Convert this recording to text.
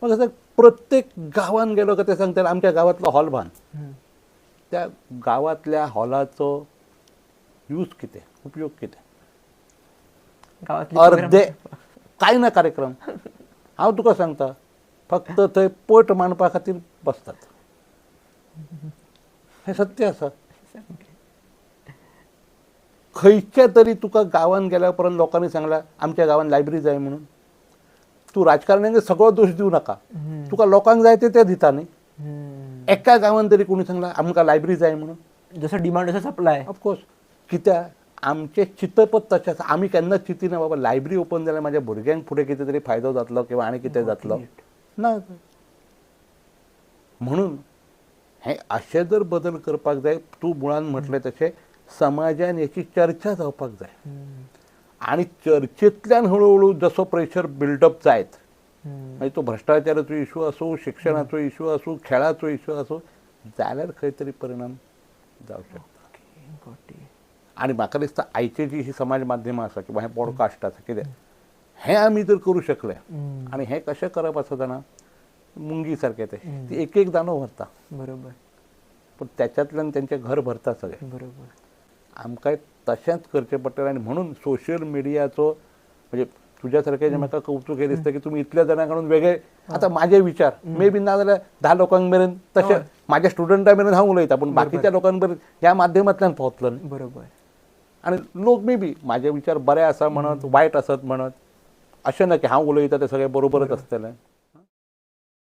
मग असं प्रत्येक गावान गेलो का ते सांगतात आमच्या गावातला हॉल बांध. त्या गावातल्या हॉलाचो यूज किती, उपयोग किती? गावातली अर्धे काय ना कार्यक्रम. हांव तुका सांगता फक्त थंय पट मांडपा खातीर बसतात. हे सत्य आसा. खंयच्या तरी तुका गांवान गेल्या उपरांत लोकांनी सांगला आमच्या गांवान लायब्ररी जाय म्हणून. तूं राजकारण्यांक सगळो दोश दिवं नाका. तुका लोकांक जाय ते दिता न्ही. एका गांवान तरी कोणी सांगला आमकां लायब्ररी जाय म्हणून. जसं डिमांड तसं सप्लाय. ऑफकोर्स. कित्याक आमचे चितपत तशें आसा. आमी केन्नाच चिंतिना बाबा लायब्ररी ओपन जाल्यार म्हाज्या भुरग्यांक फुडें कितें तरी फायदो जातलो किंवा आनी कितें जातलो ना. म्हणून हे अशे जर बदल करपाक जाय. तूं मुळान म्हटलें तशें समाजान हेची चर्चा जावपाक जाय. आनी चर्चेंतल्यान हळू जसो प्रेशर बिल्डअप जायत मागीर तो भ्रश्टाचाराचो इशू आसूं, शिक्षणाचो इशू आसूं, खेळाचो इशू आसूं जाल्यार खंय तरी परिणाम जावं शकता. आनी म्हाका दिसता आयची जी ही समाज माध्यमां आसा किंवा हे पॉडकास्ट आसा कितें हें आमी जर करूं शकले आनी हें कशें करप आसा जाणा मुंगी सारकें तें ती एक एक दाणो व्हरता. बरोबर. पूण त्याच्यातल्यान तेंचें घर भरता सगळें. बरोबर. आमकांय तशेंच करचें पडटलें. आनी म्हणून सोशियल मिडियाचो म्हणजे तुज्या सारकें जें म्हाका कौतूक हें दिसता की तुमी इतल्या जाणां कडून वेगळे आतां म्हाजे विचार मे बी ना जाल्यार 10 लोकांक मेरेन तशें म्हाज्या स्टुडंटा मेरेन हांव उलयतां पूण बाकीच्या लोकांक मेरेन ह्या माध्यमांतल्यान पावतलो न्ही. बरोबर. आनी लोक मे बी म्हाजे विचार बरे आसा म्हणत वायट आसत म्हणत अशें ना की हांव उलयतां तें सगळें बरोबरच आसतलें.